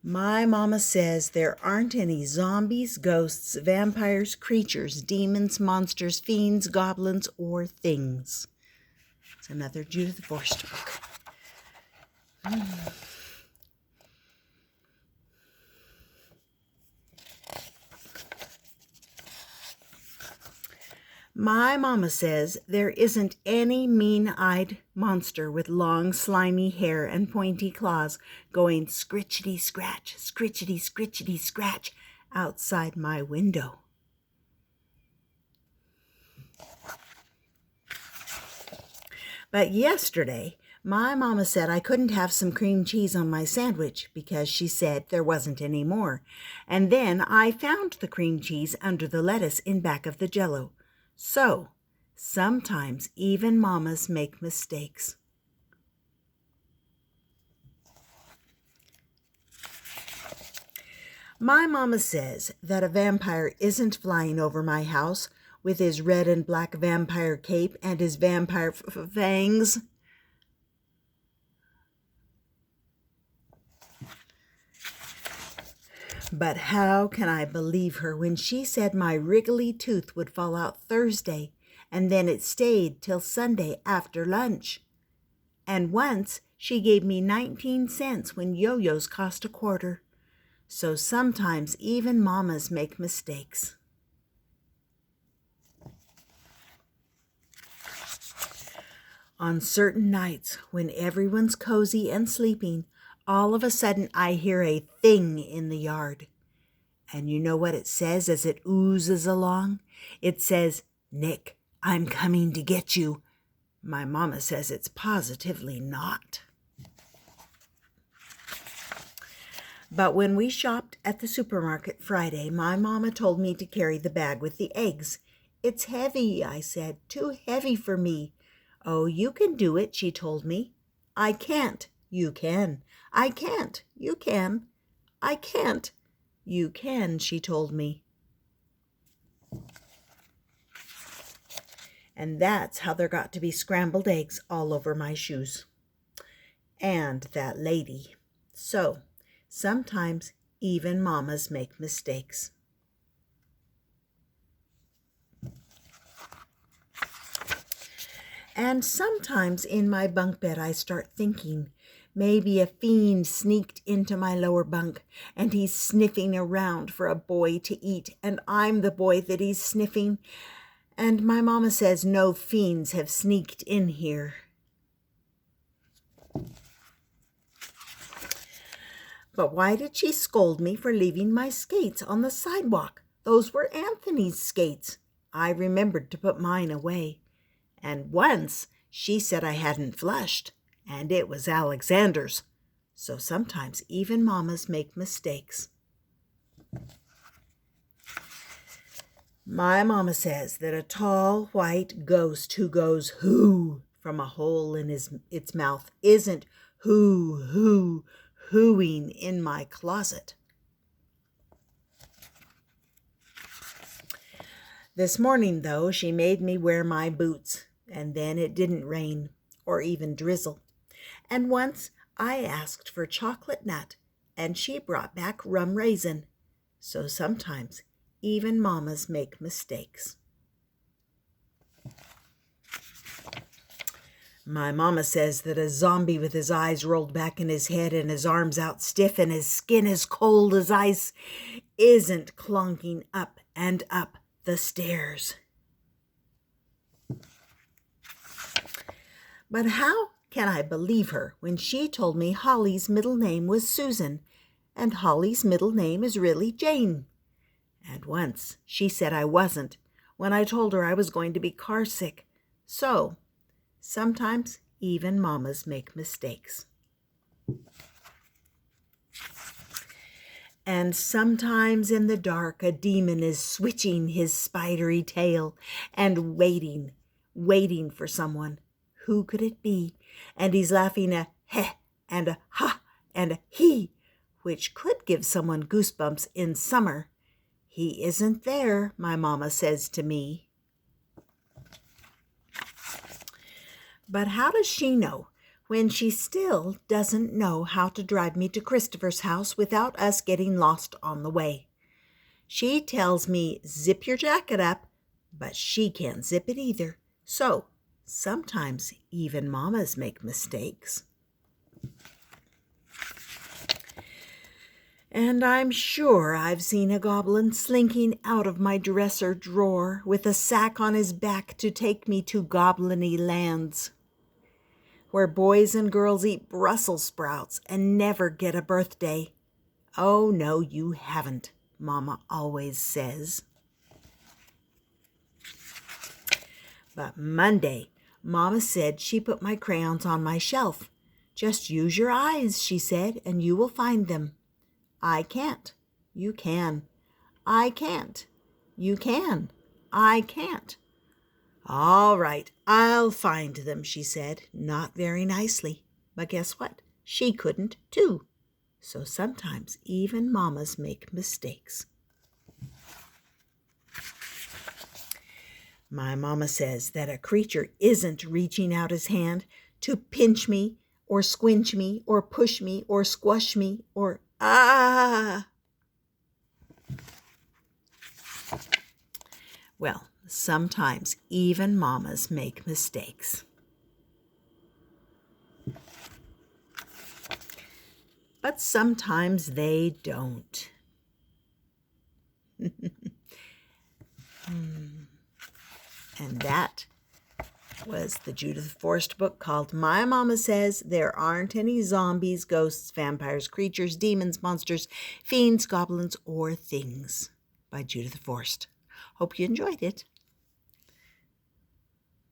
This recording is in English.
My mama says there aren't any zombies, ghosts, vampires, creatures, demons, monsters, fiends, goblins, or things. It's another Judith Viorst book. My mama says there isn't any mean-eyed monster with long, slimy hair and pointy claws going scritchety-scratch, scritchety-scritchety-scratch outside my window. But yesterday, my mama said I couldn't have some cream cheese on my sandwich because she said there wasn't any more. And then I found the cream cheese under the lettuce in back of the Jell-O. So, sometimes even mamas make mistakes. My mama says that a vampire isn't flying over my house with his red and black vampire cape and his vampire fangs. But how can I believe her when she said my wriggly tooth would fall out Thursday, and then it stayed till Sunday after lunch? And once she gave me 19 cents when yo-yos cost a quarter. So sometimes even mamas make mistakes. On certain nights when everyone's cozy and sleeping, all of a sudden I hear a thing in the yard. And you know what it says as it oozes along? It says, "Nick, I'm coming to get you." My mama says it's positively not. But when we shopped at the supermarket Friday, my mama told me to carry the bag with the eggs. "It's heavy," I said, "too heavy for me." "Oh, you can do it," she told me. "I can't." "You can." "I can't." "You can." "I can't." "You can," she told me. And that's how there got to be scrambled eggs all over my shoes. And that lady. So, sometimes even mamas make mistakes. And sometimes in my bunk bed I start thinking, maybe a fiend sneaked into my lower bunk and he's sniffing around for a boy to eat, and I'm the boy that he's sniffing. And my mama says no fiends have sneaked in here. But why did she scold me for leaving my skates on the sidewalk? Those were Anthony's skates. I remembered to put mine away. And once she said I hadn't flushed, and it was Alexander's. So sometimes even mamas make mistakes. My mama says that a tall white ghost who goes hoo from a hole in its mouth isn't hooing in my closet. This morning, though, she made me wear my boots, and then it didn't rain or even drizzle. And once I asked for chocolate nut, and she brought back rum raisin. So sometimes even mamas make mistakes. My mama says that a zombie with his eyes rolled back in his head and his arms out stiff and his skin as cold as ice isn't clonking up and up the stairs. But how can I believe her when she told me Holly's middle name was Susan, and Holly's middle name is really Jane? And once she said I wasn't when I told her I was going to be car sick. So, sometimes even mamas make mistakes. And sometimes in the dark a demon is switching his spidery tail and waiting for someone. Who could it be? And he's laughing a heh and a ha and a he, which could give someone goosebumps in summer. He isn't there, my mama says to me. But how does she know when she still doesn't know how to drive me to Christopher's house without us getting lost on the way. She tells me, zip your jacket up, but she can't zip it either. So sometimes even mamas make mistakes. And I'm sure I've seen a goblin slinking out of my dresser drawer with a sack on his back to take me to goblin-y lands, where boys and girls eat Brussels sprouts and never get a birthday. Oh, no, you haven't, Mama always says. But Monday, Mama said she put my crayons on my shelf. Just use your eyes, she said, and you will find them. I can't. You can. I can't. You can. I can't. All right, I'll find them, she said, not very nicely. But guess what? She couldn't, too. So sometimes even mamas make mistakes. My mama says that a creature isn't reaching out his hand to pinch me or squinch me or push me or squash me or Well, sometimes even mamas make mistakes. But sometimes they don't. And that was the Judith Viorst book called My Mama Says There Aren't Any Zombies, Ghosts, Vampires, Creatures, Demons, Monsters, Fiends, Goblins, or Things by Judith Viorst. Hope you enjoyed it.